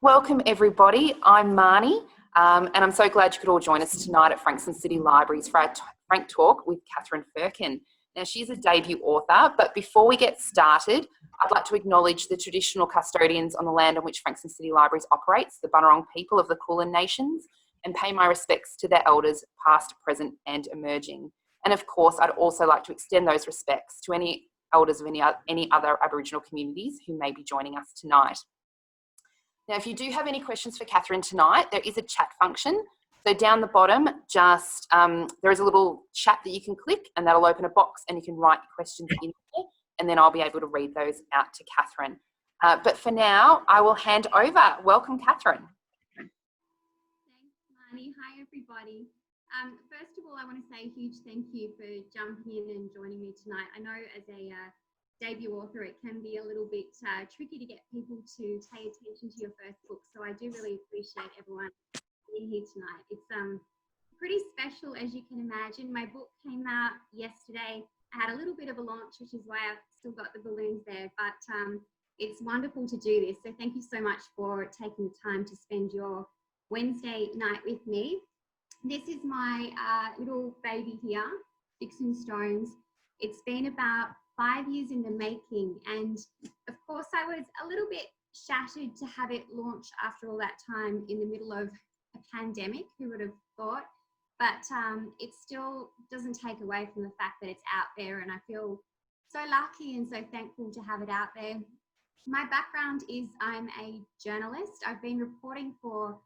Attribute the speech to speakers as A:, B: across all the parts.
A: Welcome everybody, I'm Marnie and I'm so glad you could all join us tonight at Frankston City Libraries for our Frank Talk with Katherine Firkin. Now she's a debut author, but before we get started, I'd like to acknowledge the traditional custodians on the land on which Frankston City Libraries operates, the Bunurong people of the Kulin Nations, and pay my respects to their elders past, present and emerging. And of course, I'd also like to extend those respects to any elders of any other Aboriginal communities who may be joining us tonight. Now, if you do have any questions for Katherine tonight, there is a chat function. So down the bottom, just there is a little chat that you can click and that'll open a box and you can write your questions in there and then I'll be able to read those out to Katherine. But for now, I will hand over. Welcome, Katherine.
B: Thanks, Marnie. Hi, everybody. First of all, I want to say a huge thank you for jumping in and joining me tonight. I know as a debut author, it can be a little bit tricky to get people to pay attention to your first book. So I do really appreciate everyone being here tonight. It's pretty special, as you can imagine. My book came out yesterday. I had a little bit of a launch, which is why I've still got the balloons there, but it's wonderful to do this. So thank you so much for taking the time to spend your Wednesday night with me. This is my little baby here, Sticks and Stones. It's been about 5 years in the making, and of course I was a little bit shattered to have it launch after all that time in the middle of a pandemic. Who would have thought? But it still doesn't take away from the fact that it's out there, and I feel so lucky and so thankful to have it out there. My background is I'm a journalist. I've been reporting for,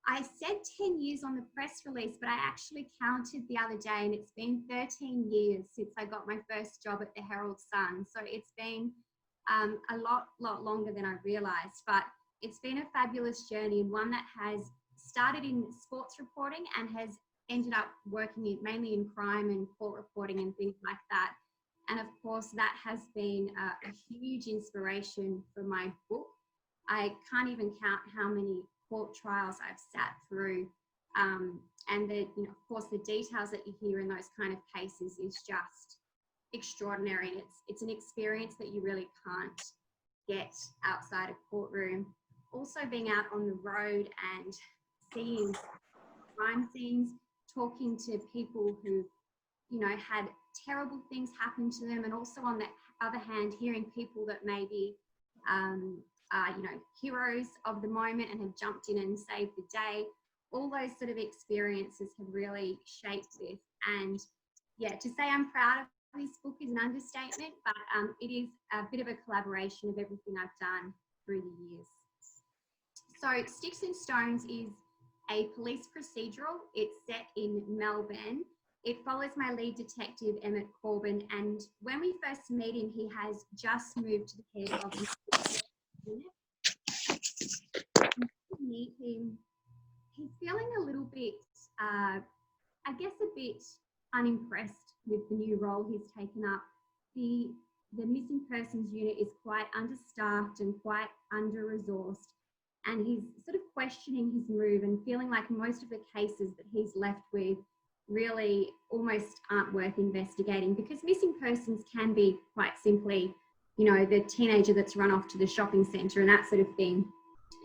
B: I said 10 years on the press release, but I actually counted the other day and it's been 13 years since I got my first job at the Herald Sun. So it's been a lot longer than I realized, but it's been a fabulous journey and one that has started in sports reporting and has ended up working mainly in crime and court reporting and things like that. And of course, that has been a huge inspiration for my book. I can't even count how many court trials I've sat through, and of course the details that you hear in those kind of cases is just extraordinary. It's an experience that you really can't get outside a courtroom. Also being out on the road and seeing crime scenes, talking to people who had terrible things happen to them, and also on the other hand hearing people that maybe heroes of the moment and have jumped in and saved the day. All those sort of experiences have really shaped this. And yeah, to say I'm proud of this book is an understatement, but it is a bit of a collaboration of everything I've done through the years. So Sticks and Stones is a police procedural. It's set in Melbourne. It follows my lead detective, Emmett Corbin, and when we first meet him, he has just moved to the head of meet him, he's feeling a little bit, I guess a bit unimpressed with the new role he's taken up. The missing persons unit is quite understaffed and quite under-resourced, and he's sort of questioning his move and feeling like most of the cases that he's left with really almost aren't worth investigating, because missing persons can be quite simply, the teenager that's run off to the shopping centre and that sort of thing.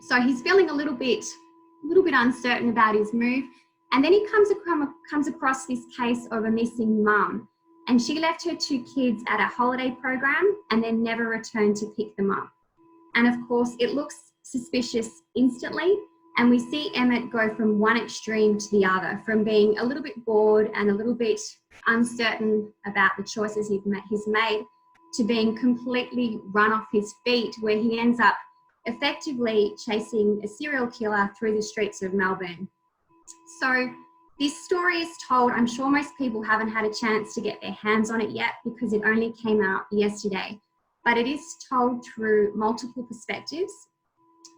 B: So he's feeling a little bit uncertain about his move. And then he comes across this case of a missing mum, and she left her 2 kids at a holiday program and then never returned to pick them up. And of course, it looks suspicious instantly. And we see Emmett go from one extreme to the other, from being a little bit bored and a little bit uncertain about the choices he's made, to being completely run off his feet, where he ends up effectively chasing a serial killer through the streets of Melbourne. So this story is told, I'm sure most people haven't had a chance to get their hands on it yet because it only came out yesterday, but it is told through multiple perspectives.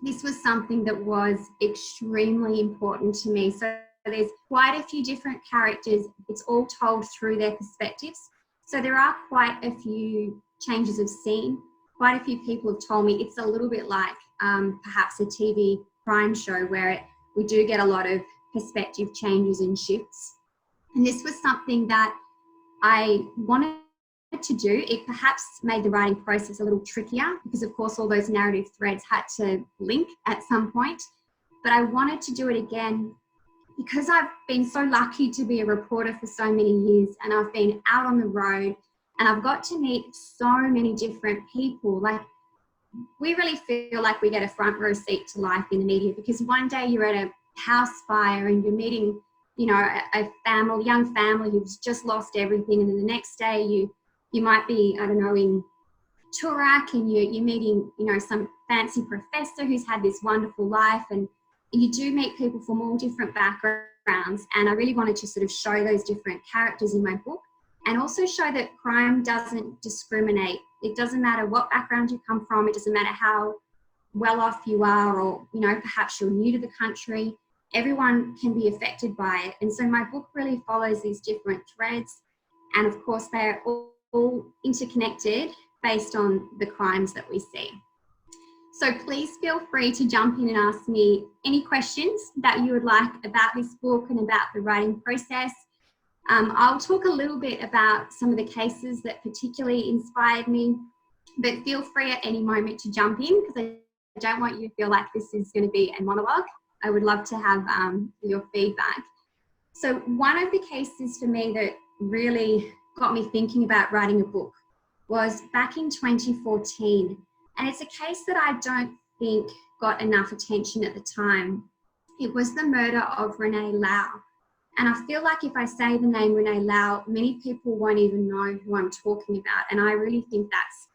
B: This was something that was extremely important to me. So there's quite a few different characters. It's all told through their perspectives. So there are quite a few changes of scene. Quite a few people have told me it's a little bit like perhaps a TV crime show where we do get a lot of perspective changes and shifts. And this was something that I wanted to do, it perhaps made the writing process a little trickier because, of course, all those narrative threads had to link at some point. But I wanted to do it again because I've been so lucky to be a reporter for so many years, and I've been out on the road and I've got to meet so many different people. Like, we really feel like we get a front row seat to life in the media, because one day you're at a house fire and you're meeting, you know, a family, young family who's just lost everything, and then the next day you might be, I don't know, in Turak, and you're meeting, you know, some fancy professor who's had this wonderful life, and you do meet people from all different backgrounds. And I really wanted to sort of show those different characters in my book, and also show that crime doesn't discriminate. It doesn't matter what background you come from. It doesn't matter how well off you are, or, you know, perhaps you're new to the country. Everyone can be affected by it. And so my book really follows these different threads. And of course, they're all interconnected based on the crimes that we see. So please feel free to jump in and ask me any questions that you would like about this book and about the writing process. I'll talk a little bit about some of the cases that particularly inspired me, but feel free at any moment to jump in, because I don't want you to feel like this is going to be a monologue. I would love to have your feedback. So one of the cases for me that really got me thinking about writing a book was back in 2014. And it's a case that I don't think got enough attention at the time. It was the murder of Renee Lau. And I feel like if I say the name Renee Lau, many people won't even know who I'm talking about. And I really think that's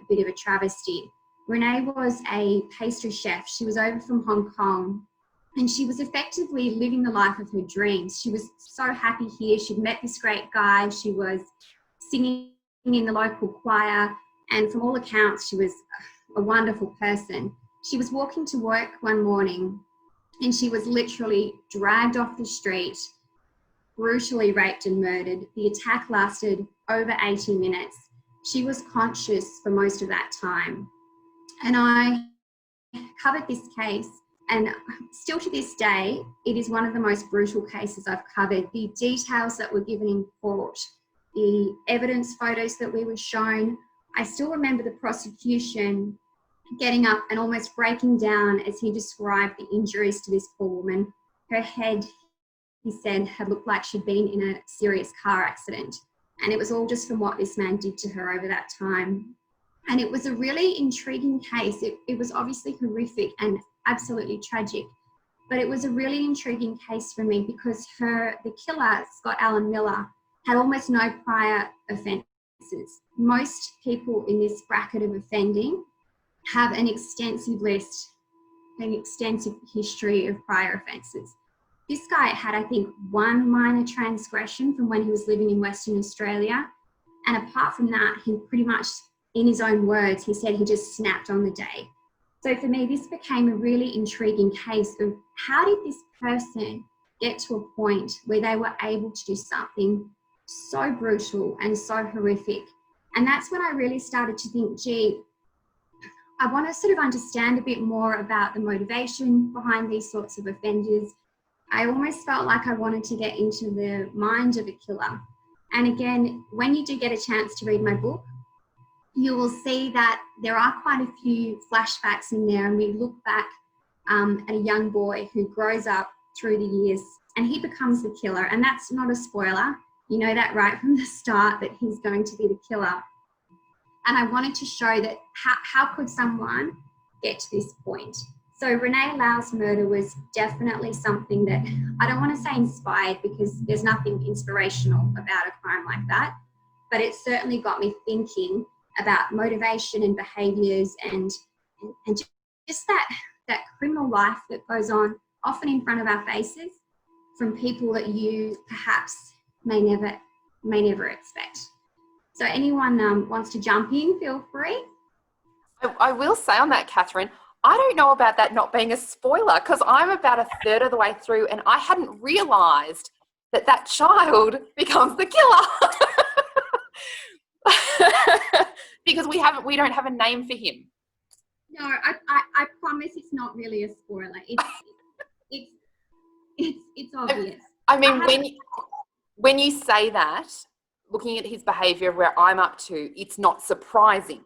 B: a bit of a travesty. Renee was a pastry chef. She was over from Hong Kong, and she was effectively living the life of her dreams. She was so happy here. She'd met this great guy. She was singing in the local choir. And from all accounts, she was a wonderful person. She was walking to work one morning, and she was literally dragged off the street, brutally raped and murdered. The attack lasted over 80 minutes. She was conscious for most of that time. And I covered this case, and still to this day, it is one of the most brutal cases I've covered. The details that were given in court, the evidence photos that we were shown, I still remember the prosecution getting up and almost breaking down as he described the injuries to this poor woman. Her head, he said, had looked like she'd been in a serious car accident. And it was all just from what this man did to her over that time. And it was a really intriguing case. It was obviously horrific and absolutely tragic, but it was a really intriguing case for me because the killer, Scott Allen Miller, had almost no prior offences. Most people in this bracket of offending have an extensive list, an extensive history of prior offences. This guy had, I think, one minor transgression from when he was living in Western Australia. And apart from that, he pretty much, in his own words, he said he just snapped on the day. So for me, this became a really intriguing case of how did this person get to a point where they were able to do something so brutal and so horrific. And that's when I really started to think, gee, I want to sort of understand a bit more about the motivation behind these sorts of offenders. I almost felt like I wanted to get into the mind of a killer. And again, when you do get a chance to read my book, you will see that there are quite a few flashbacks in there, and we look back at a young boy who grows up through the years and he becomes the killer. And that's not a spoiler. You know that right from the start, that he's going to be the killer. And I wanted to show that how could someone get to this point? So Renee Lau's murder was definitely something that, I don't want to say inspired because there's nothing inspirational about a crime like that, but it certainly got me thinking about motivation and behaviours and just that criminal life that goes on often in front of our faces from people that you perhaps may never expect. So anyone wants to jump in, feel free.
A: I will say on that, Katherine, I don't know about that not being a spoiler, because I'm about a third of the way through and I hadn't realised that child becomes the killer. Because we don't have a name for him.
B: No, I promise it's not really a spoiler. It's obvious.
A: I mean, when you say that, looking at his behaviour, where I'm up to, it's not surprising.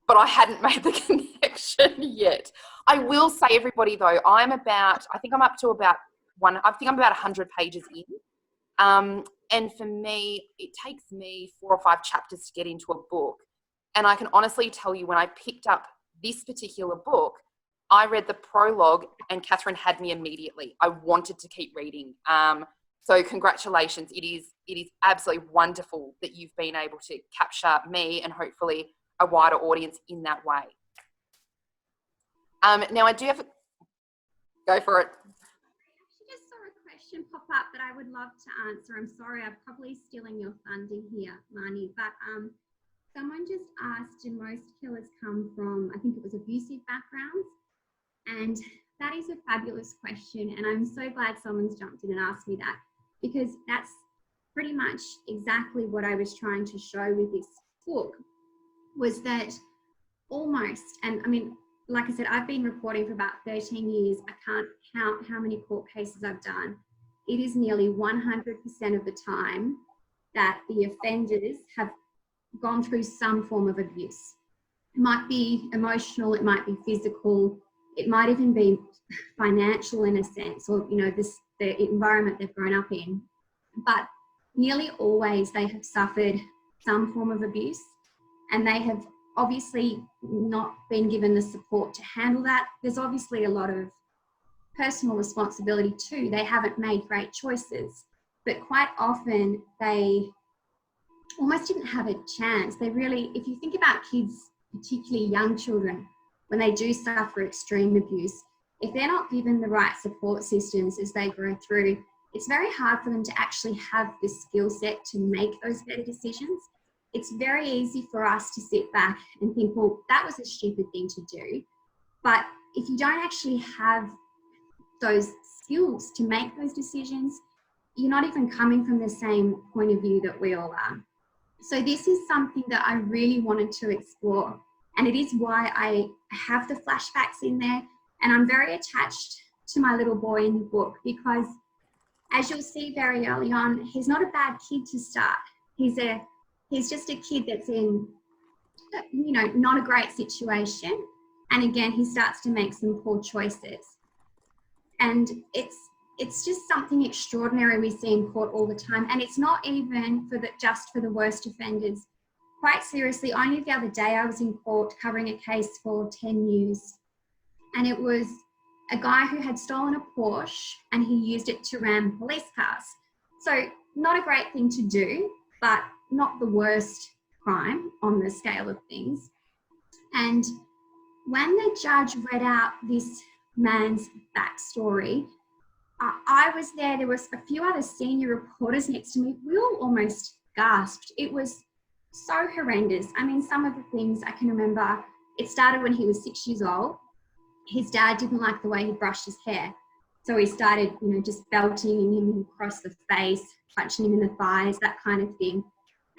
A: But I hadn't made the connection yet. I will say, everybody, though, I think I'm up to about 100 pages in. And for me, it takes me 4 or 5 chapters to get into a book. And I can honestly tell you, when I picked up this particular book, I read the prologue and Katherine had me immediately. I wanted to keep reading. So congratulations. It is absolutely wonderful that you've been able to capture me and hopefully a wider audience in that way. Now I do have, go for it.
B: I just saw a question pop up that I would love to answer. I'm sorry, I'm probably stealing your thunder here, Marnie, but someone just asked, do most killers come from, I think it was abusive backgrounds? And that is a fabulous question. And I'm so glad someone's jumped in and asked me that, because that's pretty much exactly what I was trying to show with this book, was that almost, and I mean, like I said, I've been reporting for about 13 years. I can't count how many court cases I've done. It is nearly 100% of the time that the offenders have gone through some form of abuse. It might be emotional, it might be physical, it might even be financial in a sense, or, you know, the environment they've grown up in. But nearly always they have suffered some form of abuse, and they have obviously not been given the support to handle that. There's obviously a lot of personal responsibility too. They haven't made great choices, but quite often they almost didn't have a chance. They really, if you think about kids, particularly young children, when they do suffer extreme abuse, if they're not given the right support systems as they grow through, it's very hard for them to actually have the skill set to make those better decisions. It's very easy for us to sit back and think, well, that was a stupid thing to do. But if you don't actually have those skills to make those decisions, you're not even coming from the same point of view that we all are. So this is something that I really wanted to explore. And it is why I have the flashbacks in there. And I'm very attached to my little boy in the book, because as you'll see very early on, he's not a bad kid to start. He's just a kid that's in, you know, not a great situation. And again, he starts to make some poor choices. And it's just something extraordinary we see in court all the time. And it's not even just for the worst offenders. Quite seriously, only the other day I was in court covering a case for 10 News. And it was a guy who had stolen a Porsche and he used it to ram police cars. So not a great thing to do, but not the worst crime on the scale of things. And when the judge read out this man's backstory, I was there. There was a few other senior reporters next to me. We all almost gasped. It was so horrendous. I mean, some of the things I can remember, it started when he was 6 years old. His dad didn't like the way he brushed his hair. So he started, you know, just belting him across the face, punching him in the thighs, that kind of thing.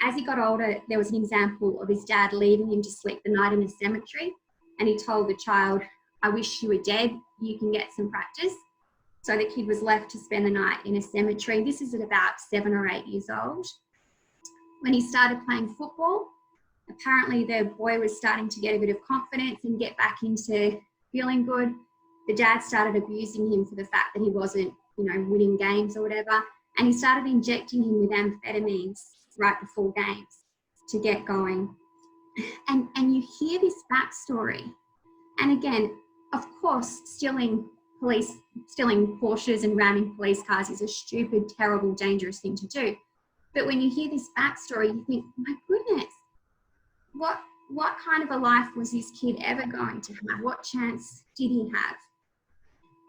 B: As he got older, there was an example of his dad leaving him to sleep the night in a cemetery. And he told the child, I wish you were dead, you can get some practice. So the kid was left to spend the night in a cemetery. This is at about 7 or 8 years old. When he started playing football, apparently the boy was starting to get a bit of confidence and get back into feeling good. The dad started abusing him for the fact that he wasn't, you know, winning games or whatever. And he started injecting him with amphetamines right before games to get going. And you hear this backstory. And again, of course, stealing Porsches and ramming police cars is a stupid, terrible, dangerous thing to do. But when you hear this backstory, you think, my goodness, what kind of a life was this kid ever going to have? What chance did he have?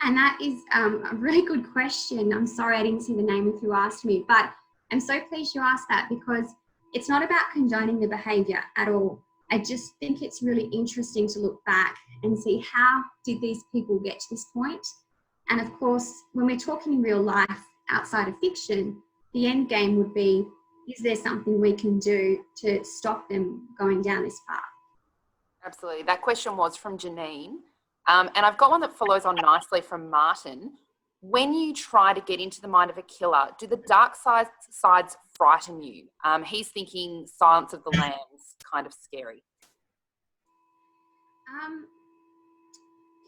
B: And that is a really good question. I'm sorry I didn't see the name of who asked me, but I'm so pleased you asked that, because it's not about condoning the behaviour at all. I just think it's really interesting to look back and see, how did these people get to this point? And of course, when we're talking in real life outside of fiction, the end game would be, is there something we can do to stop them going down this path?
A: Absolutely. That question was from Janine. And I've got one that follows on nicely from Martin. when you try to get into the mind of a killer, do the dark sides frighten you? He's thinking Silence of the Lambs, kind of scary.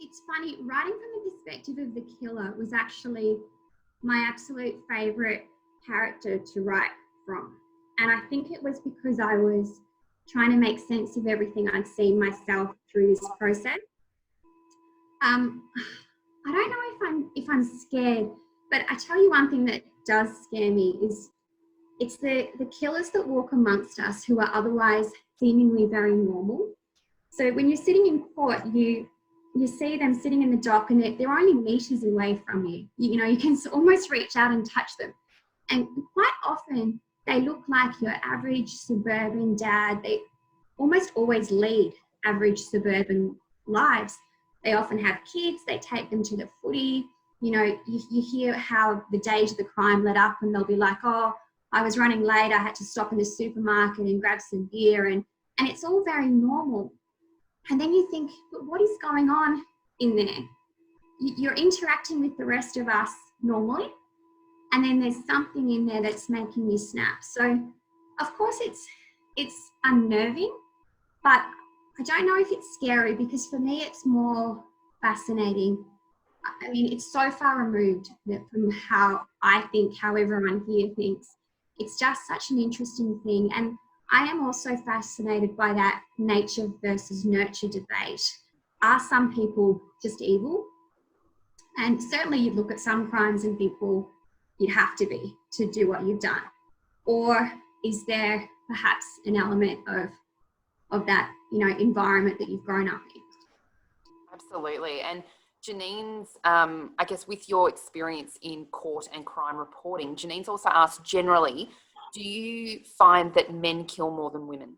B: It's funny, writing from the perspective of the killer was actually my absolute favourite character to write from. And I think it was because I was trying to make sense of everything I'd seen myself through this process. I don't know if I'm scared, but I tell you one thing that does scare me is it's the killers that walk amongst us who are otherwise seemingly very normal. So when you're sitting in court, you see them sitting in the dock and they're only meters away from you. You know, you can almost reach out and touch them. And quite often they look like your average suburban dad. They almost always lead average suburban lives. They often have kids, they take them to the footy. You know, you hear how the day to the crime led up and they'll be like, oh, I was running late, I had to stop in the supermarket and grab some beer. And it's all very normal. And then you think, but what is going on in there? You're interacting with the rest of us normally, and then there's something in there that's making you snap. So, of course, it's unnerving, but I don't know if it's scary because for me it's more fascinating. I mean, it's so far removed from how I think, how everyone here thinks. It's just such an interesting thing. And I am also fascinated by that nature versus nurture debate. Are some people just evil? And certainly you'd look at some crimes and think, well, you'd have to be to do what you've done. Or is there perhaps an element of that, you know, environment that you've grown up in?
A: Absolutely. And Janine's, I guess with your experience in court and crime reporting, Janine's also asked generally, do you find that men kill more than women?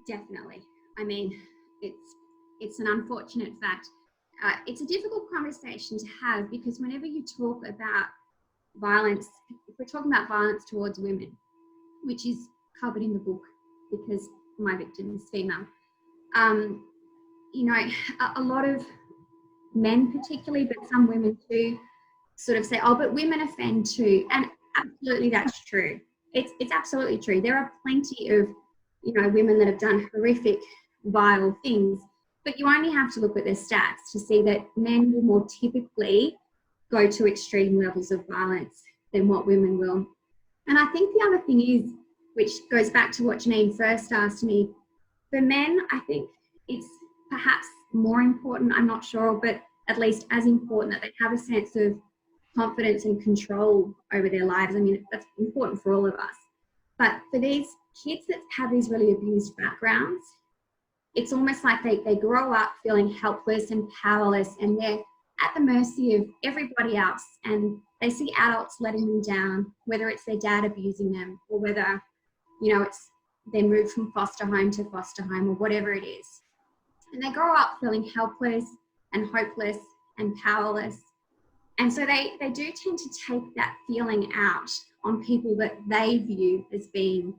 B: Definitely. I mean, it's an unfortunate fact. It's a difficult conversation to have because whenever you talk about violence, if we're talking about violence towards women, which is covered in the book because my victim is female, you know, a lot of men particularly, but some women too, sort of say, oh, but women offend too. And absolutely that's true. It's absolutely true. There are plenty of, you know, women that have done horrific, vile things, but you only have to look at their stats to see that men will more typically go to extreme levels of violence than what women will. And I think the other thing is, which goes back to what Janine first asked me, for men, I think it's perhaps more important, I'm not sure, but at least as important that they have a sense of confidence and control over their lives. I mean, that's important for all of us. But for these kids that have these really abused backgrounds, it's almost like they grow up feeling helpless and powerless and they're at the mercy of everybody else and they see adults letting them down, whether it's their dad abusing them or whether, you know, it's they move from foster home or whatever it is. And they grow up feeling helpless and hopeless and powerless. And so they do tend to take that feeling out on people that they view as being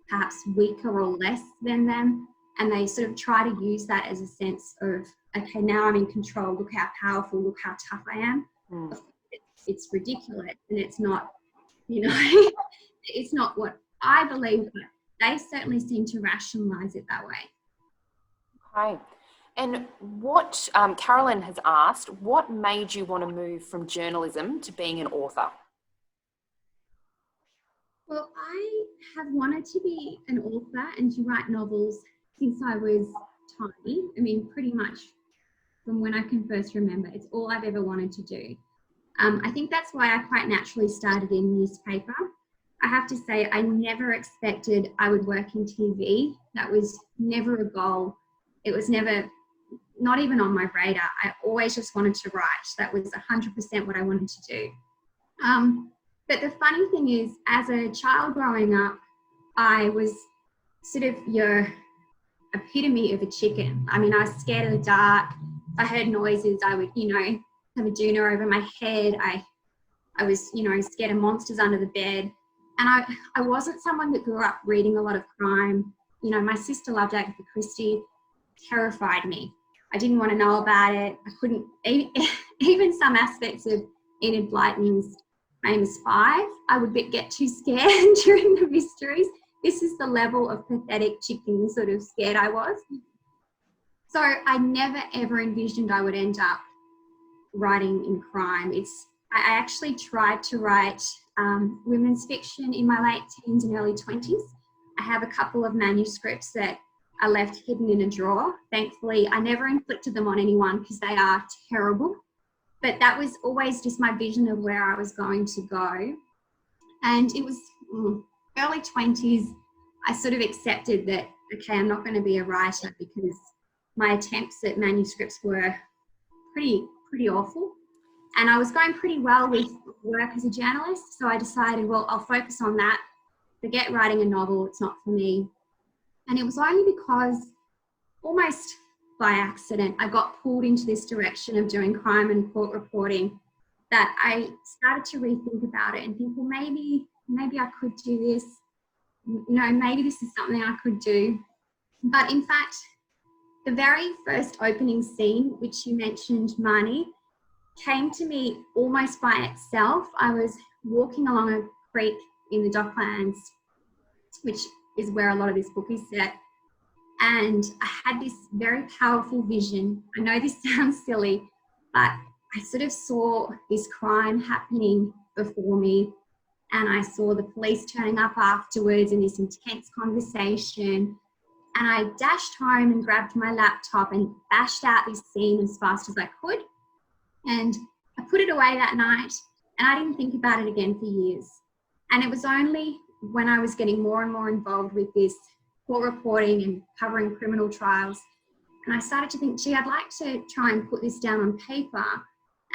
B: perhaps weaker or less than them. And they sort of try to use that as a sense of, okay, now I'm in control. Look how powerful, look how tough I am. It's ridiculous. And it's not, you know, it's not what I believe, but they certainly seem to rationalize it that way.
A: Okay. And what Carolyn has asked, what made you want to move from journalism to being an author?
B: Well, I have wanted to be an author and to write novels since I was tiny. I mean, pretty much from when I can first remember. It's all I've ever wanted to do. I think that's why I quite naturally started in newspaper. I have to say, I never expected I would work in TV. That was never a goal. It was never, not even on my radar. I always just wanted to write. That was 100% what I wanted to do. But the funny thing is, as a child growing up, I was sort of your epitome of a chicken. I mean, I was scared of the dark. If I heard noises, I would, you know, have a doona over my head. I was, you know, scared of monsters under the bed. And I wasn't someone that grew up reading a lot of crime. You know, my sister loved Agatha Christie, terrified me. I didn't want to know about it. I couldn't, even some aspects of Enid Blyton's famous five, I would get too scared during the mysteries. This is the level of pathetic chicken sort of scared I was. So I never ever envisioned I would end up writing in crime. I actually tried to write women's fiction in my late teens and early 20s. I have a couple of manuscripts that are left hidden in a drawer. Thankfully, I never inflicted them on anyone because they are terrible. But that was always just my vision of where I was going to go. And it was early 20s, I sort of accepted that, okay, I'm not going to be a writer because my attempts at manuscripts were pretty awful. And I was going pretty well with work as a journalist. So I decided, well, I'll focus on that. Forget writing a novel, it's not for me. And it was only because, almost by accident, I got pulled into this direction of doing crime and court reporting that I started to rethink about it and think, well, maybe I could do this. You know, maybe this is something I could do. But in fact, the very first opening scene, which you mentioned, Marnie, came to me almost by itself. I was walking along a creek in the Docklands, which is where a lot of this book is set. And I had this very powerful vision. I know this sounds silly, but I sort of saw this crime happening before me. And I saw the police turning up afterwards in this intense conversation. And I dashed home and grabbed my laptop and bashed out this scene as fast as I could. And I put it away that night and I didn't think about it again for years. And it was only when I was getting more and more involved with this court reporting and covering criminal trials, and I started to think, gee, I'd like to try and put this down on paper.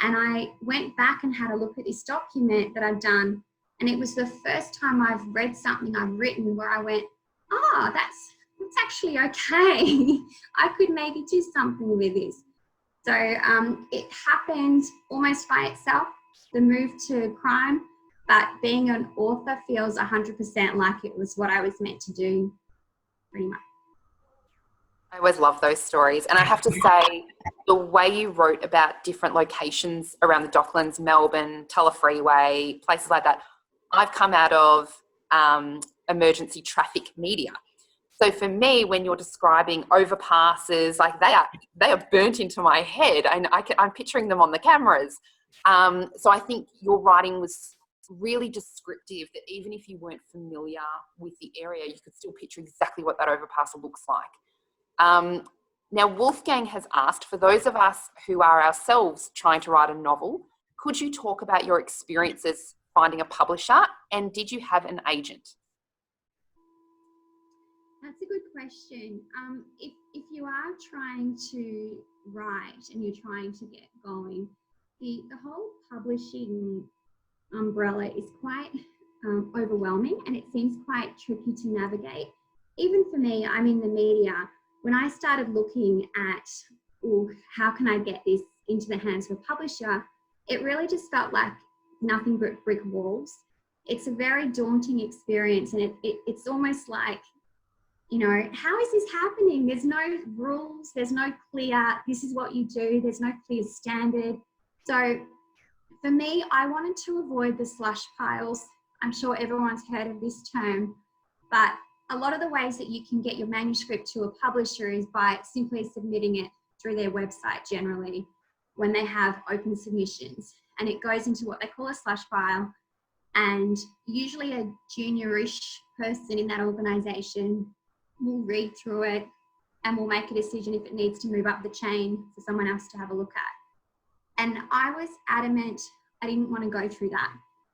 B: And I went back and had a look at this document that I'd done. And it was the first time I've read something I've written where I went, oh, that's actually okay. I could maybe do something with this. So it happened almost by itself, the move to crime, but being an author feels 100% like it was what I was meant to do, pretty much.
A: I always love those stories. And I have to say, the way you wrote about different locations around the Docklands, Melbourne, Tulla Freeway, places like that, I've come out of emergency traffic media. So for me, when you're describing overpasses, like they are burnt into my head, and I'm picturing them on the cameras. So I think your writing was really descriptive, that even if you weren't familiar with the area, you could still picture exactly what that overpass looks like. Now, Wolfgang has asked, for those of us who are ourselves trying to write a novel, could you talk about your experiences finding a publisher, and did you have an agent?
B: That's a good question. If you are trying to write and you're trying to get going, the whole publishing umbrella is quite overwhelming, and it seems quite tricky to navigate. Even for me, I'm in the media. When I started looking at, how can I get this into the hands of a publisher, it really just felt like nothing but brick walls. It's a very daunting experience, and it's almost like, you know, how is this happening? There's no rules, there's no clear, this is what you do, there's no clear standard. So for me, I wanted to avoid the slush piles. I'm sure everyone's heard of this term, but a lot of the ways that you can get your manuscript to a publisher is by simply submitting it through their website generally when they have open submissions. And it goes into what they call a slush pile. And usually a juniorish person in that organisation will read through it and will make a decision if it needs to move up the chain for someone else to have a look at. And I was adamant I didn't want to go through that,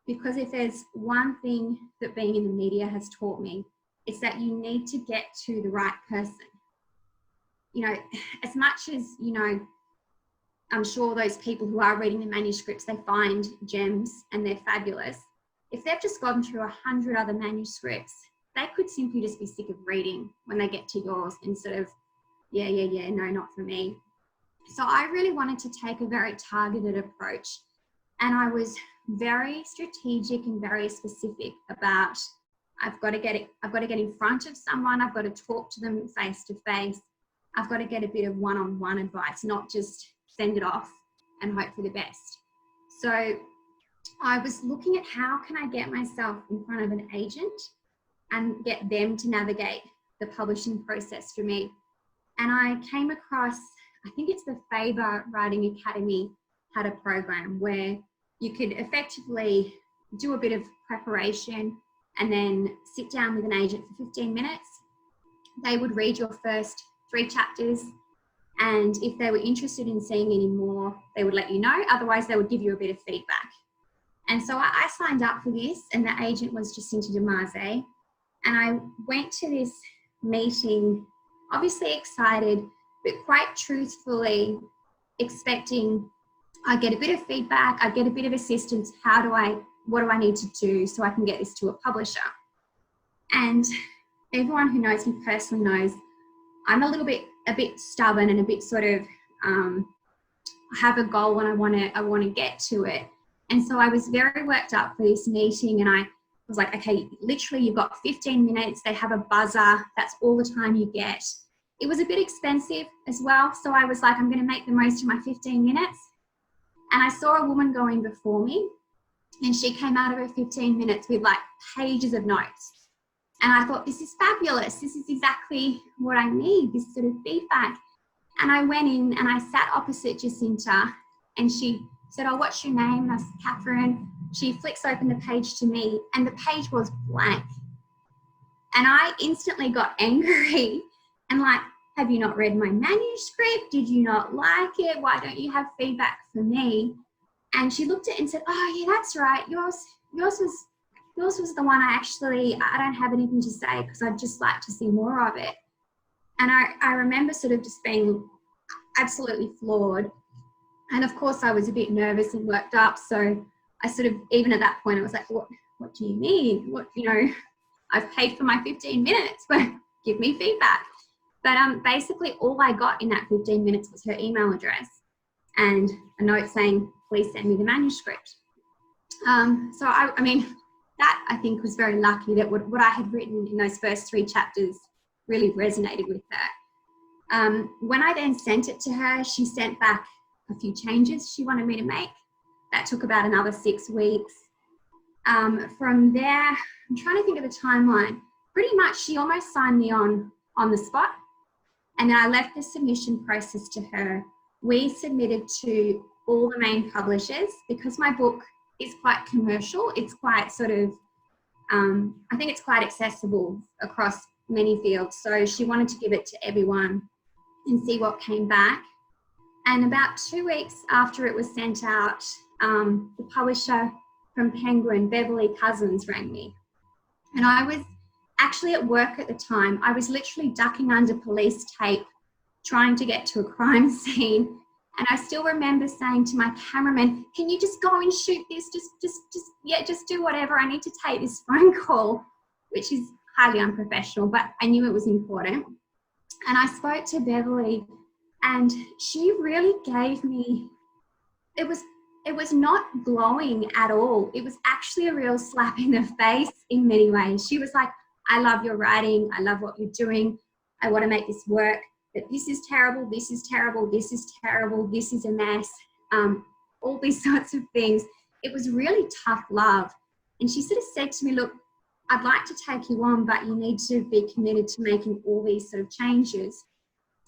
B: because if there's one thing that being in the media has taught me, it's that you need to get to the right person. You know, as much as, you know, I'm sure those people who are reading the manuscripts, they find gems and they're fabulous. If they've just gone through 100 other manuscripts, they could simply just be sick of reading when they get to yours instead of, yeah, no, not for me. So I really wanted to take a very targeted approach, and I was very strategic and very specific about, I've got to get in front of someone, I've got to talk to them face to face, I've got to get a bit of one-on-one advice, not just send it off and hope for the best. So I was looking at how can I get myself in front of an agent and get them to navigate the publishing process for me. And I came across, I think it's the Faber Writing Academy had a program where you could effectively do a bit of preparation and then sit down with an agent for 15 minutes. They would read your first 3 chapters, and if they were interested in seeing any more, they would let you know. Otherwise, they would give you a bit of feedback. And so I signed up for this, and the agent was Jacinta Demaze. And I went to this meeting, obviously excited, but quite truthfully expecting I'd get a bit of feedback, I'd get a bit of assistance. What do I need to do so I can get this to a publisher? And everyone who knows me personally knows I'm a bit stubborn and a bit sort of have a goal and I want to get to it. And so I was very worked up for this meeting, and I was like, okay, literally you've got 15 minutes. They have a buzzer. That's all the time you get. It was a bit expensive as well. So I was like, I'm going to make the most of my 15 minutes. And I saw a woman going before me, and she came out of her 15 minutes with like pages of notes. And I thought, this is fabulous. This is exactly what I need, this sort of feedback. And I went in and I sat opposite Jacinta, and she said, oh, what's your name? And I said, Katherine. She flicks open the page to me, and the page was blank. And I instantly got angry and like, have you not read my manuscript? Did you not like it? Why don't you have feedback for me? And she looked at it and said, oh yeah, that's right. Yours was the one I don't have anything to say because I'd just like to see more of it. And I remember sort of just being absolutely floored. And of course I was a bit nervous and worked up. So I sort of, even at that point, I was like, what do you mean? I've paid for my 15 minutes, but give me feedback. But basically all I got in that 15 minutes was her email address and a note saying, please send me the manuscript. So I mean, that I think was very lucky that what I had written in those first 3 chapters really resonated with her. When I then sent it to her, she sent back a few changes she wanted me to make. That took about another 6 weeks. From there, I'm trying to think of the timeline. Pretty much she almost signed me on the spot. And then I left the submission process to her. We submitted to all the main publishers because my book is quite commercial. It's quite sort of, I think it's quite accessible across many fields. So she wanted to give it to everyone and see what came back. And about 2 weeks after it was sent out, the publisher from Penguin, Beverly Cousins, rang me. And I was actually at work at the time. I was literally ducking under police tape, trying to get to a crime scene. And I still remember saying to my cameraman, can you just go and shoot this? Just do whatever. I need to take this phone call, which is highly unprofessional, but I knew it was important. And I spoke to Beverly, and she really gave me, it was not glowing at all. It was actually a real slap in the face in many ways. She was like, I love your writing. I love what you're doing. I want to make this work. But this is terrible. This is terrible. This is terrible. This is a mess. All these sorts of things. It was really tough love. And she sort of said to me, look, I'd like to take you on, but you need to be committed to making all these sort of changes.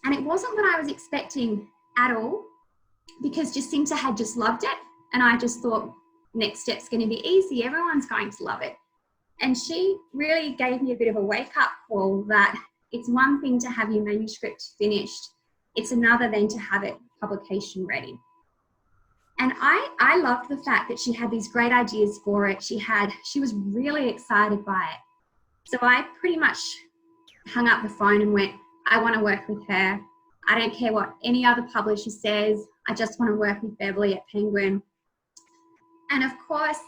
B: And it wasn't what I was expecting at all, because Jacinta had just loved it. And I just thought, next step's going to be easy. Everyone's going to love it. And she really gave me a bit of a wake-up call that it's one thing to have your manuscript finished. It's another then to have it publication ready. And I loved the fact that she had these great ideas for it. She was really excited by it. So I pretty much hung up the phone and went, I want to work with her. I don't care what any other publisher says. I just want to work with Beverly at Penguin. And of course,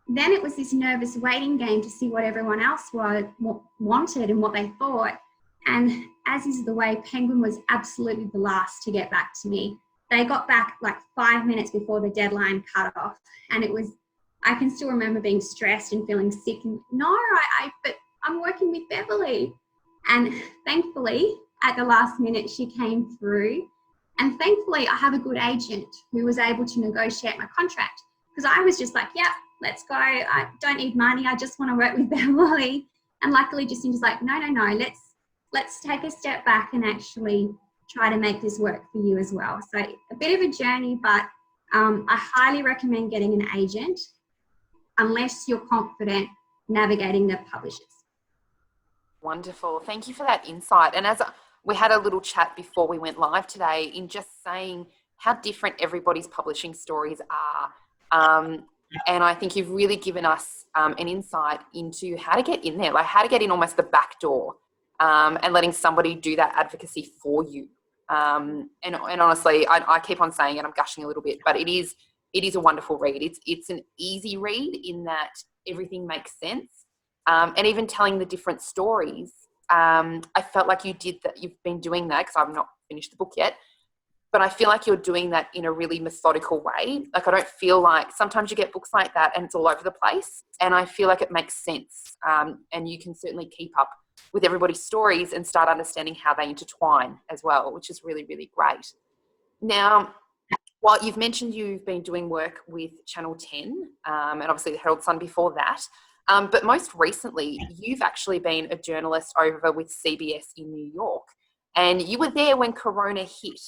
B: then it was this nervous waiting game to see what everyone else wanted and what they thought. And as is the way, Penguin was absolutely the last to get back to me. They got back like 5 minutes before the deadline cut off. And it was, I can still remember being stressed and feeling sick. And but I'm working with Beverly. And thankfully, at the last minute she came through. And thankfully, I have a good agent who was able to negotiate my contract, because I was just like, yeah, let's go. I don't need money. I just want to work with Beverly. And luckily, Jacinta's like, no, let's take a step back and actually try to make this work for you as well. So a bit of a journey, but I highly recommend getting an agent unless you're confident navigating the publishers.
A: Wonderful. Thank you for that insight. And as we had a little chat before we went live today, in just saying how different everybody's publishing stories are. And I think you've really given us an insight into how to get in there, like how to get in almost the back door, and letting somebody do that advocacy for you. And honestly, I keep on saying it, I'm gushing a little bit, but it is a wonderful read. It's an easy read in that everything makes sense. And even telling the different stories, I felt like you did that. You've been doing that, because I've not finished the book yet, but I feel like you're doing that in a really methodical way. Like, I don't feel like sometimes you get books like that and it's all over the place, and I feel like it makes sense. And you can certainly keep up with everybody's stories and start understanding how they intertwine as well, which is really, really great. Now, while you've mentioned you've been doing work with Channel 10, and obviously the Herald Sun before that, but most recently, you've actually been a journalist over with CBS in New York, and you were there when Corona hit.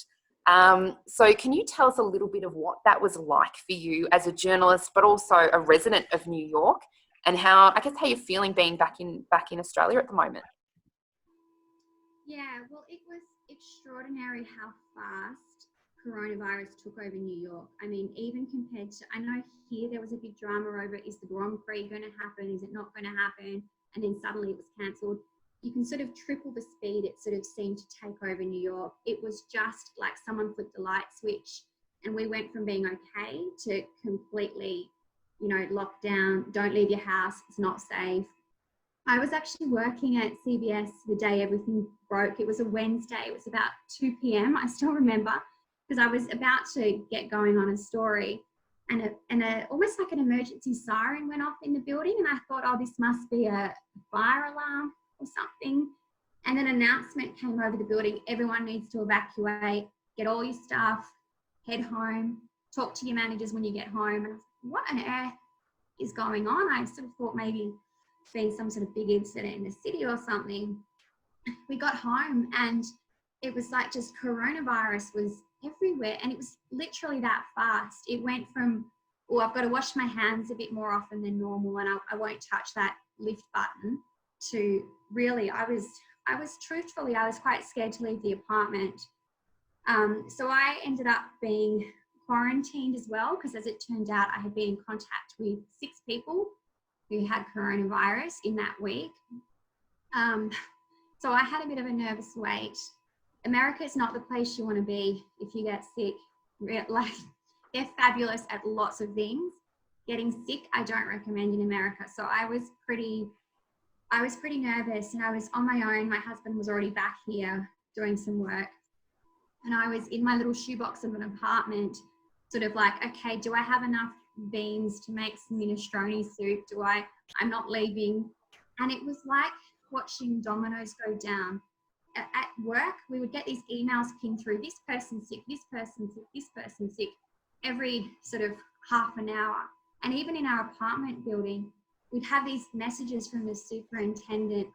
A: So can you tell us a little bit of what that was like for you as a journalist, but also a resident of New York, and how you're feeling being back in Australia at the moment?
B: Yeah, well, it was extraordinary how fast coronavirus took over New York. I mean, even compared to, I know here there was a big drama over, is the Grand Prix going to happen? Is it not going to happen? And then suddenly it was cancelled. You can sort of triple the speed it sort of seemed to take over New York. It was just like someone flipped the light switch, and we went from being okay to completely, locked down, don't leave your house, it's not safe. I was actually working at CBS the day everything broke. It was a Wednesday. It was about 2 p.m. I still remember, because I was about to get going on a story, and almost like an emergency siren went off in the building, and I thought, oh, this must be a fire alarm or something. And an announcement came over the building: everyone needs to evacuate, get all your stuff, head home, talk to your managers when you get home. And I was like, what on earth is going on? I sort of thought maybe it's been some sort of big incident in the city or something. We got home and it was like just coronavirus was everywhere, and it was literally that fast. It went from, oh, I've got to wash my hands a bit more often than normal, and I won't touch that lift button, to really, I was truthfully, I was quite scared to leave the apartment. So I ended up being quarantined as well, because as it turned out, I had been in contact with 6 people who had coronavirus in that week. So I had a bit of a nervous wait. America is not the place you want to be if you get sick. Like, they're fabulous at lots of things. Getting sick, I don't recommend in America. So I was pretty nervous, and I was on my own. My husband was already back here doing some work, and I was in my little shoebox of an apartment, sort of like, okay, do I have enough beans to make some minestrone soup? I'm not leaving. And it was like watching dominoes go down. At work, we would get these emails pinged through: this person's sick, this person's sick, this person's sick, every sort of half an hour. And even in our apartment building, we'd have these messages from the superintendent: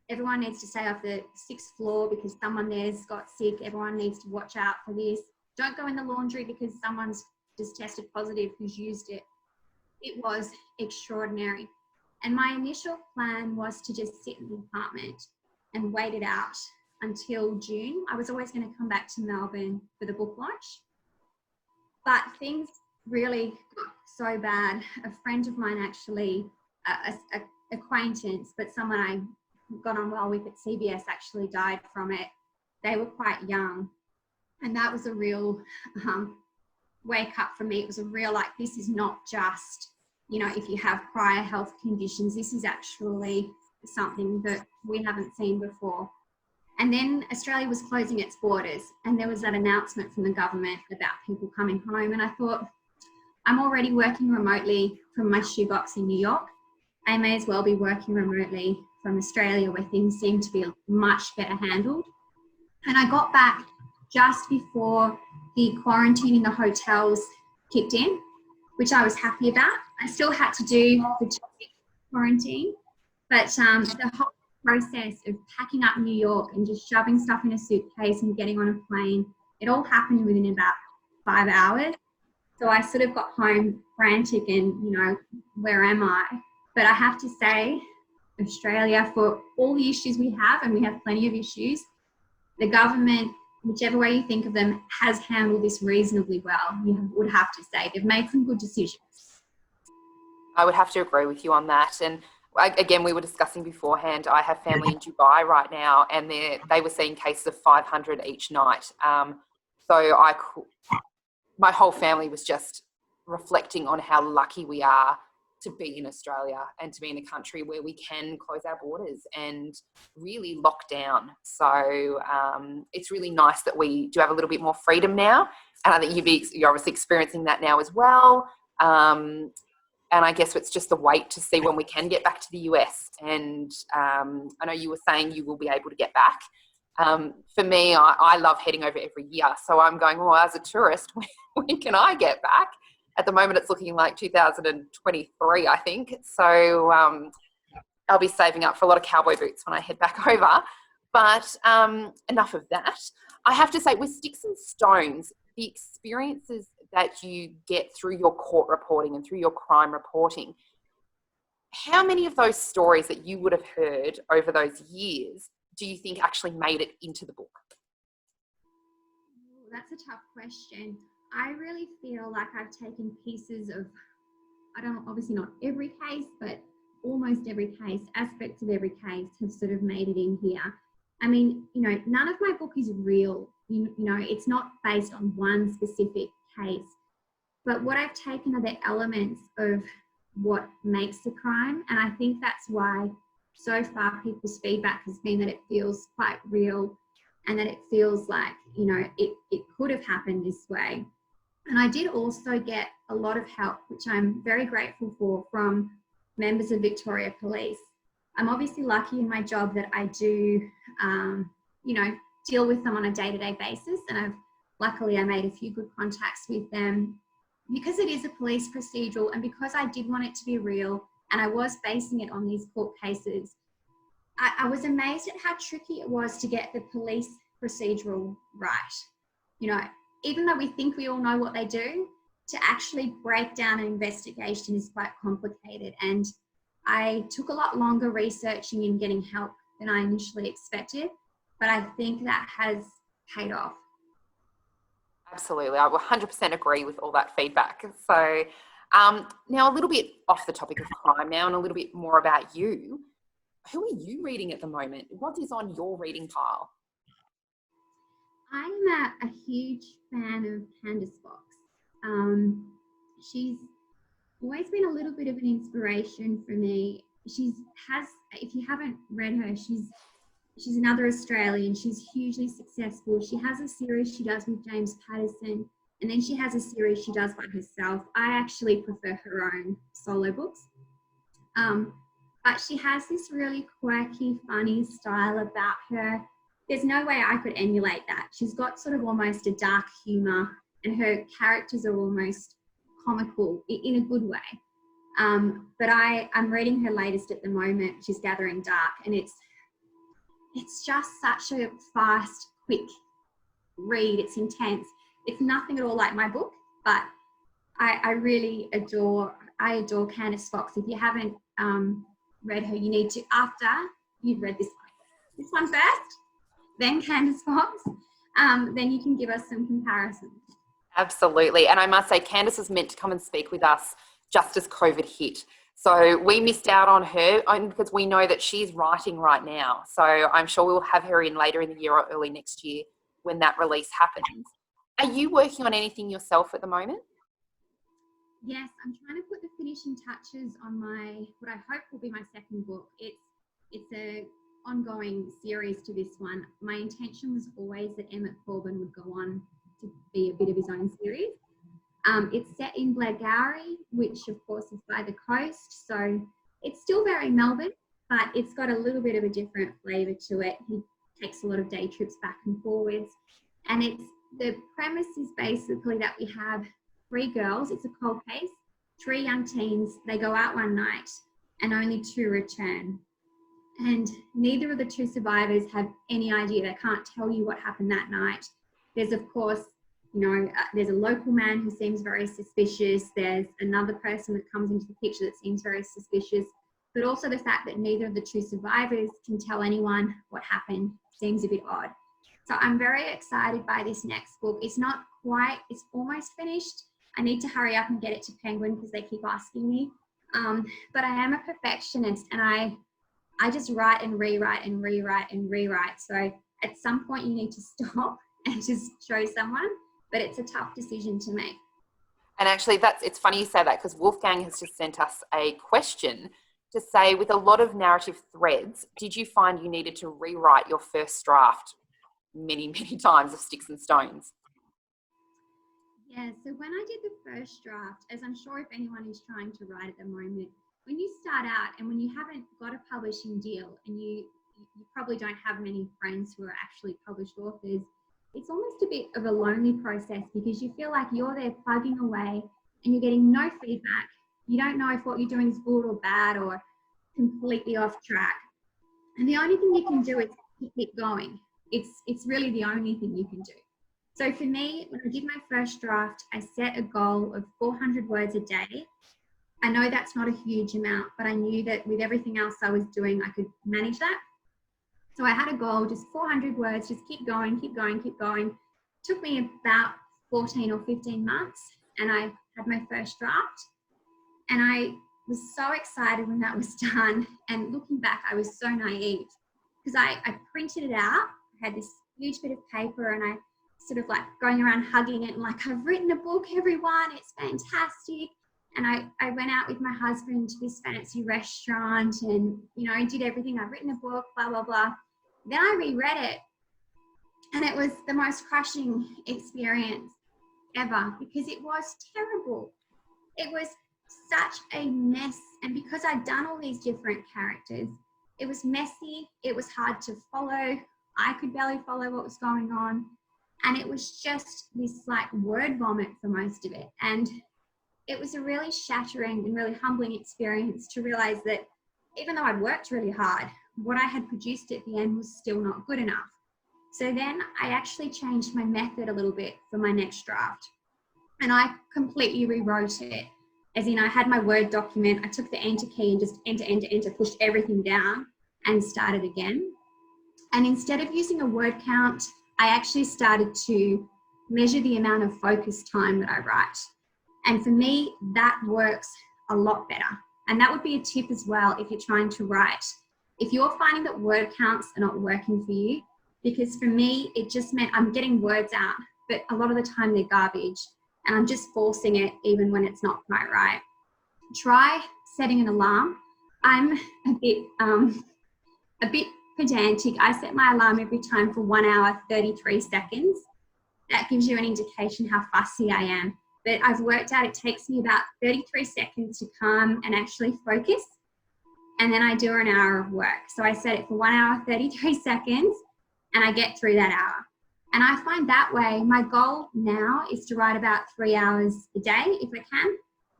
B: everyone needs to stay off the 6th floor because someone there's got sick. Everyone needs to watch out for this. Don't go in the laundry because someone's just tested positive who's used it. It was extraordinary. And my initial plan was to just sit in the apartment and wait it out until June. I was always going to come back to Melbourne for the book launch. But things really got so bad. A friend of mine, actually, a acquaintance, but someone I got on well with at CBS, actually died from it. They were quite young. And that was a real wake up for me. It was a real, like, this is not just, if you have prior health conditions, this is actually something that we haven't seen before. And then Australia was closing its borders, and there was that announcement from the government about people coming home. And I thought, I'm already working remotely from my shoebox in New York. I may as well be working remotely from Australia, where things seem to be much better handled. And I got back just before the quarantine in the hotels kicked in, which I was happy about. I still had to do the 2-week quarantine, but the whole process of packing up New York and just shoving stuff in a suitcase and getting on a plane, it all happened within about 5 hours. So I sort of got home frantic and, you know, where am I? But I have to say, Australia, for all the issues we have, and we have plenty of issues, the government, whichever way you think of them, has handled this reasonably well, you would have to say. They've made some good decisions.
A: I would have to agree with you on that. And again, we were discussing beforehand, I have family in Dubai right now, and they were seeing cases of 500 each night. So my whole family was just reflecting on how lucky we are to be in Australia and to be in a country where we can close our borders and really lock down. So it's really nice that we do have a little bit more freedom now. And I think you're obviously experiencing that now as well. And I guess it's just the wait to see when we can get back to the US. And I know you were saying you will be able to get back. For me, I love heading over every year. So I'm going, well, as a tourist, when can I get back? At the moment, it's looking like 2023, I think. So I'll be saving up for a lot of cowboy boots when I head back over. But enough of that. I have to say, with Sticks and Stones, the experiences that you get through your court reporting and through your crime reporting, how many of those stories that you would have heard over those years do you think actually made it into the book?
B: That's a tough question. I really feel like I've taken pieces of, obviously not every case, but almost every case, aspects of every case have sort of made it in here. I mean, you know, none of my book is real. You know, it's not based on one specific case. But what I've taken are the elements of what makes a crime. And I think that's why so far people's feedback has been that it feels quite real and that it feels like, you know, it could have happened this way. And I did also get a lot of help, which I'm very grateful for, from members of Victoria Police. I'm obviously lucky in my job that I do, you know, deal with them on a day-to-day basis. And luckily I made a few good contacts with them because it is a police procedural and because I did want it to be real and I was basing it on these court cases. I was amazed at how tricky it was to get the police procedural right. You know, even though we think we all know what they do, to actually break down an investigation is quite complicated. And I took a lot longer researching and getting help than I initially expected, but I think that has paid off.
A: Absolutely. I will 100% agree with all that feedback. So now a little bit off the topic of crime now and a little bit more about you. Who are you reading at the moment? What is on your reading pile?
B: I'm a huge fan of Candice Fox. She's always been a little bit of an inspiration for me. If you haven't read her, she's another Australian. She's hugely successful. She has a series she does with James Patterson, and then she has a series she does by herself. I actually prefer her own solo books. But she has this really quirky, funny style about her. There's no way I could emulate that. She's got sort of almost a dark humour and her characters are almost comical in a good way. But I'm reading her latest at the moment, which is Gathering Dark, and it's just such a fast, quick read. It's intense. It's nothing at all like my book, but I really adore Candice Fox. If you haven't read her, you need to, after you've read this one first, then Candice Fox, then you can give us some comparisons.
A: Absolutely. And I must say, Candice was meant to come and speak with us just as COVID hit. So we missed out on her because we know that she's writing right now. So I'm sure we'll have her in later in the year or early next year when that release happens. Are you working on anything yourself at the moment?
B: Yes, I'm trying to put the finishing touches on what I hope will be my second book. It's a ongoing series to this one. My intention was always that Emmett Corbin would go on to be a bit of his own series. It's set in Blairgowrie, which of course is by the coast, so it's still very Melbourne, but it's got a little bit of a different flavour to it. He takes a lot of day trips back and forwards. And the premise is basically that we have 3 girls, it's a cold case, 3 young teens, they go out one night and only 2 return. And neither of the 2 survivors have any idea. They can't tell you what happened that night. There's, of course, there's a local man who seems very suspicious. There's another person that comes into the picture that seems very suspicious. But also the fact that neither of the 2 survivors can tell anyone what happened seems a bit odd. So I'm very excited by this next book. It's not quite, it's almost finished. I need to hurry up and get it to Penguin because they keep asking me. But I am a perfectionist, and I just write and rewrite and rewrite and rewrite. So at some point you need to stop and just show someone, but it's a tough decision to make.
A: And actually it's funny you say that, because Wolfgang has just sent us a question to say, with a lot of narrative threads, did you find you needed to rewrite your first draft many, many times of Sticks and Stones?
B: Yeah, so when I did the first draft, as I'm sure if anyone is trying to write at the moment, when you start out and when you haven't got a publishing deal and you probably don't have many friends who are actually published authors, it's almost a bit of a lonely process because you feel like you're there plugging away and you're getting no feedback. You don't know if what you're doing is good or bad or completely off track. And the only thing you can do is keep going. It's really the only thing you can do. So for me, when I did my first draft, I set a goal of 400 words a day. I know that's not a huge amount, but I knew that with everything else I was doing, I could manage that. So I had a goal, just 400 words, just keep going, keep going, keep going. It took me about 14 or 15 months, and I had my first draft. And I was so excited when that was done. And looking back, I was so naive because I printed it out. I had this huge bit of paper, and I sort of like going around hugging it and like, I've written a book, everyone, it's fantastic. And I went out with my husband to this fancy restaurant and, I did everything. I've written a book, blah, blah, blah. Then I reread it, and it was the most crushing experience ever because it was terrible. It was such a mess. And because I'd done all these different characters, it was messy. It was hard to follow. I could barely follow what was going on. And it was just this like word vomit for most of it. And it was a really shattering and really humbling experience to realize that even though I'd worked really hard, what I had produced at the end was still not good enough. So then I actually changed my method a little bit for my next draft. And I completely rewrote it. As in, I had my Word document, I took the enter key and just enter, pushed everything down and started again. And instead of using a word count, I actually started to measure the amount of focus time that I write. And for me, that works a lot better. And that would be a tip as well if you're trying to write. If you're finding that word counts are not working for you, because for me, it just meant I'm getting words out, but a lot of the time they're garbage and I'm just forcing it even when it's not quite right. Try setting an alarm. I'm a bit pedantic. I set my alarm every time for 1 hour, 33 seconds. That gives you an indication how fussy I am. But I've worked out it takes me about 33 seconds to calm and actually focus. And then I do an hour of work. So I set it for 1 hour, 33 seconds, and I get through that hour. And I find that way, my goal now is to write about 3 hours a day if I can.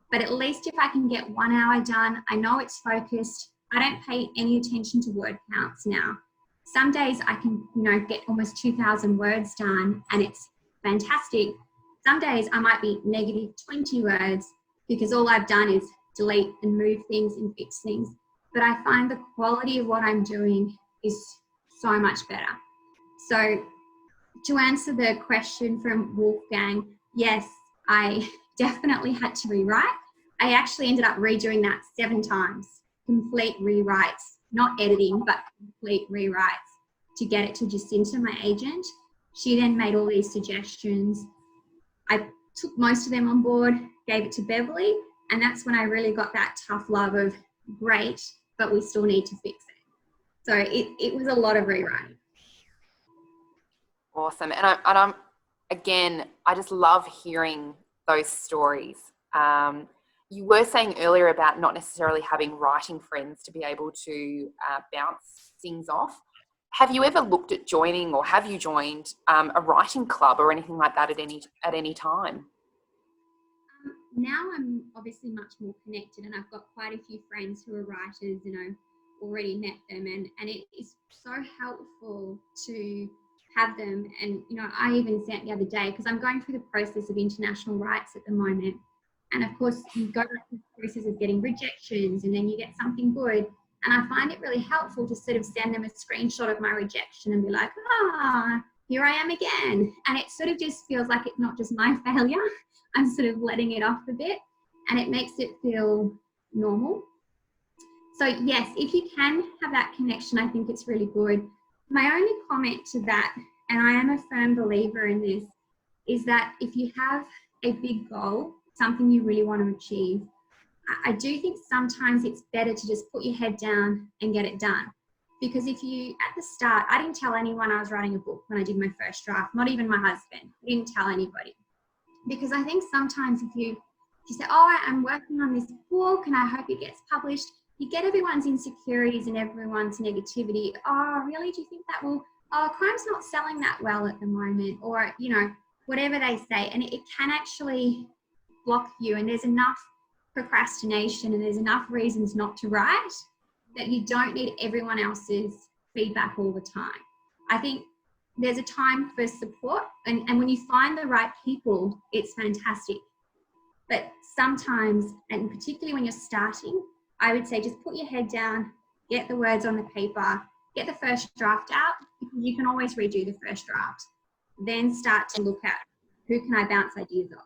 B: But at least if I can get 1 hour done, I know it's focused. I don't pay any attention to word counts now. Some days I can, get almost 2,000 words done and it's fantastic. Some days I might be negative 20 words because all I've done is delete and move things and fix things. But I find the quality of what I'm doing is so much better. So to answer the question from Wolfgang, yes, I definitely had to rewrite. I actually ended up redoing that 7 times, complete rewrites, not editing, but complete rewrites to get it to Jacinta, my agent. She then made all these suggestions. I took most of them on board, gave it to Beverly, and that's when I really got that tough love of great, but we still need to fix it. So it was a lot of rewriting.
A: Awesome. And I'm again, I just love hearing those stories. You were saying earlier about not necessarily having writing friends to be able to bounce things off. Have you ever looked at joining, or have you joined a writing club or anything like that at any time?
B: Now I'm obviously much more connected, and I've got quite a few friends who are writers, and I've already met them, and it is so helpful to have them. And I even sent the other day, because I'm going through the process of international rights at the moment, and of course you go through the process of getting rejections, and then you get something good, and I find it really helpful to sort of send them a screenshot of my rejection and be like, here I am again. And it sort of just feels like it's not just my failure. I'm sort of letting it off a bit, and it makes it feel normal. So yes, if you can have that connection, I think it's really good. My only comment to that, and I am a firm believer in this, is that if you have a big goal, something you really want to achieve, I do think sometimes it's better to just put your head down and get it done. Because if you, at the start, I didn't tell anyone I was writing a book when I did my first draft, not even my husband. I didn't tell anybody. Because I think sometimes if you say, I'm working on this book and I hope it gets published, you get everyone's insecurities and everyone's negativity. Oh, really? Do you think that will, crime's not selling that well at the moment, or, whatever they say. And it can actually block you, and there's enough procrastination and there's enough reasons not to write that you don't need everyone else's feedback all the time. I think there's a time for support, and when you find the right people, it's fantastic. But sometimes, and particularly when you're starting, I would say just put your head down, get the words on the paper, get the first draft out, because you can always redo the first draft. Then start to look at who can I bounce ideas off.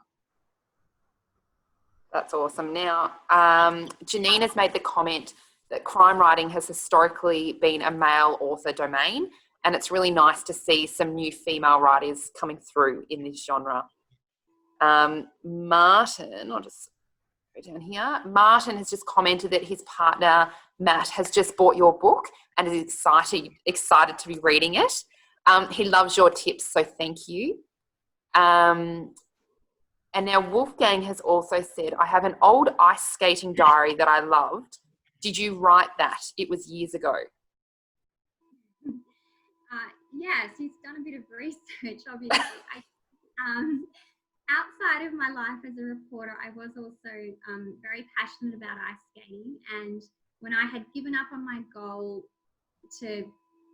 A: That's awesome. Now, Janine has made the comment that crime writing has historically been a male author domain, and it's really nice to see some new female writers coming through in this genre. Martin, I'll just go down here. Martin has just commented that his partner, Matt, has just bought your book and is excited to be reading it. He loves your tips, so thank you. And now Wolfgang has also said, I have an old ice skating diary that I loved. Did you write that? It was years ago.
B: Yes, he's done a bit of research, obviously. Outside of my life as a reporter, I was also very passionate about ice skating. And when I had given up on my goal to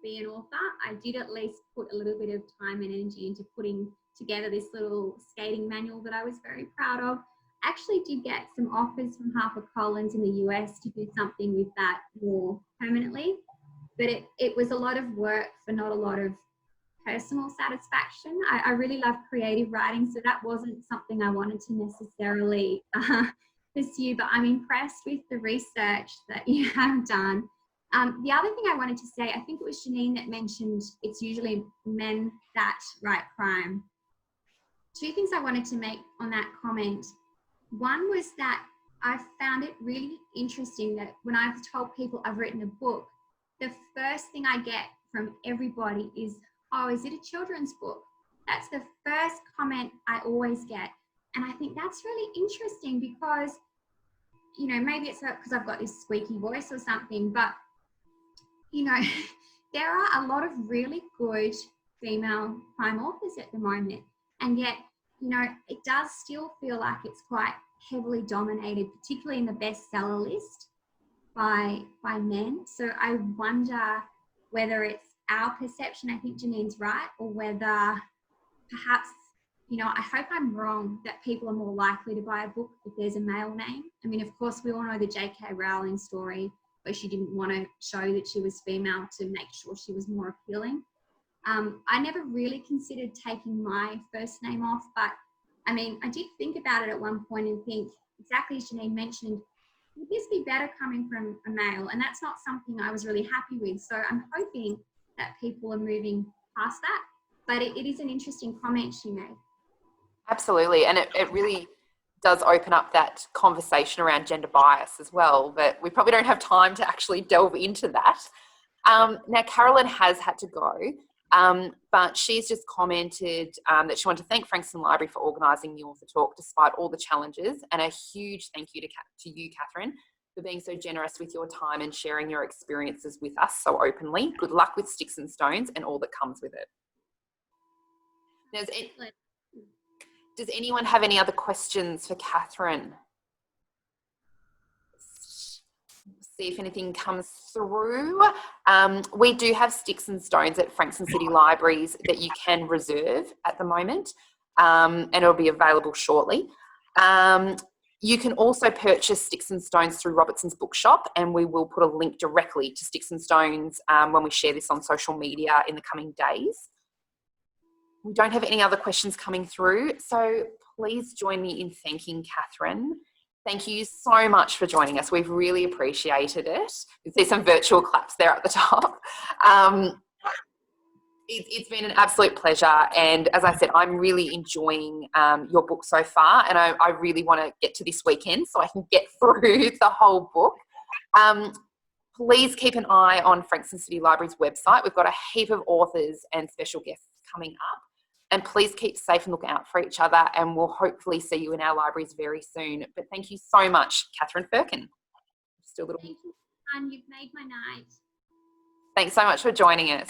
B: be an author, I did at least put a little bit of time and energy into putting together this little skating manual that I was very proud of. I actually did get some offers from HarperCollins in the US to do something with that more permanently, but it was a lot of work for not a lot of personal satisfaction. I really love creative writing, so that wasn't something I wanted to necessarily pursue, but I'm impressed with the research that you have done. The other thing I wanted to say, I think it was Janine that mentioned it's usually men that write crime. Two things I wanted to make on that comment. One was that I found it really interesting that when I've told people I've written a book, the first thing I get from everybody is, oh, is it a children's book? That's the first comment I always get. And I think that's really interesting because, maybe it's because I've got this squeaky voice or something, but, there are a lot of really good female crime authors at the moment. And yet, it does still feel like it's quite heavily dominated, particularly in the bestseller list by men. So I wonder whether it's our perception, I think Janine's right, or whether perhaps, I hope I'm wrong, that people are more likely to buy a book if there's a male name. I mean, of course, we all know the J.K. Rowling story where she didn't want to show that she was female to make sure she was more appealing. I never really considered taking my first name off, but I mean, I did think about it at one point and think, exactly as Janine mentioned, would this be better coming from a male? And that's not something I was really happy with. So I'm hoping that people are moving past that. But it is an interesting comment she made. Absolutely.
A: And it really does open up that conversation around gender bias as well. But we probably don't have time to actually delve into that. Now, Carolyn has had to go. But she's just commented that she wanted to thank Frankston Library for organising the Author Talk despite all the challenges, and a huge thank you to you, Katherine, for being so generous with your time and sharing your experiences with us so openly. Good luck with Sticks and Stones and all that comes with it. Does anyone have any other questions for Katherine? See if anything comes through. We do have Sticks and Stones at Frankston City Libraries that you can reserve at the moment, and it'll be available shortly. You can also purchase Sticks and Stones through Robertson's Bookshop, and we will put a link directly to Sticks and Stones when we share this on social media in the coming days. We don't have any other questions coming through, so please join me in thanking Katherine. Thank you so much for joining us. We've really appreciated it. You can see some virtual claps there at the top. It's been an absolute pleasure. And as I said, I'm really enjoying your book so far. And I really want to get to this weekend so I can get through the whole book. Please keep an eye on Frankston City Library's website. We've got a heap of authors and special guests coming up. And please keep safe and look out for each other, and we'll hopefully see you in our libraries very soon. But thank you so much, Katherine Firkin.
B: Thank you, and you've made my night.
A: Thanks so much for joining us.